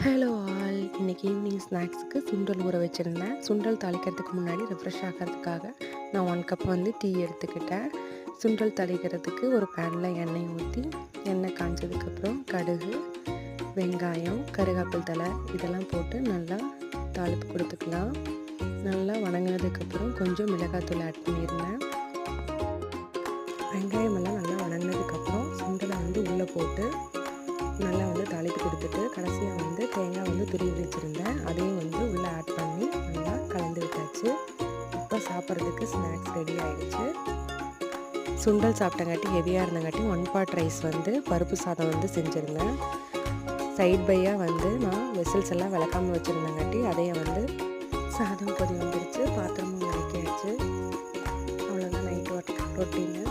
Hello all. இன்னைக்கு evening ஸ்நாக்ஸுக்கு சுண்டல் ஊற வச்சுருந்தேன். சுண்டல் தாளிக்கிறதுக்கு முன்னாடி ரெஃப்ரெஷ் ஆகிறதுக்காக நான் 1 கப் வந்து டீ எடுத்துக்கிட்டேன். சுண்டல் தாளிக்கிறதுக்கு ஒரு பேனில் எண்ணெய் ஊற்றி, எண்ணெய் காஞ்சதுக்கப்புறம் கடுகு, வெங்காயம், கருவேப்பிலை தழை இதெல்லாம் போட்டு நல்லா தாளிப்பு கொடுத்துக்கலாம். நல்லா வணங்கினதுக்கப்புறம் கொஞ்சம் மிளகாத்தூள் ஆட் பண்ணியிருந்தேன். வெங்காயமெல்லாம் நல்லா வணங்கினதுக்கப்புறம் சுண்டலை வந்து உள்ளே போட்டு நல்லா வந்து தாளித்து கொடுத்துட்டு, கடைசியாக வந்து தேங்காய் வந்து துருவி வச்சுருந்தேன், அதையும் வந்து உள்ளே ஆட் பண்ணி நல்லா கலந்து விட்டாச்சு. இப்போ சாப்பிட்றதுக்கு ஸ்நாக்ஸ் ரெடி ஆகிடுச்சு. சுண்டல் சாப்பிட்டங்காட்டி ஹெவியாக இருந்தங்காட்டி 1 பாட் ரைஸ் வந்து பருப்பு சாதம் வந்து செஞ்சுருந்தேன். சைட் பையாக வந்து நான் வெசில்ஸ் எல்லாம் விளக்காமல் வச்சுருந்தங்காட்டி அதையும் வந்து சாதம் கொதி வந்துருச்சு, பாத்திரமும் விளக்கியாச்சு. அவ்வளோதான் நைட் ரொட்டீனு.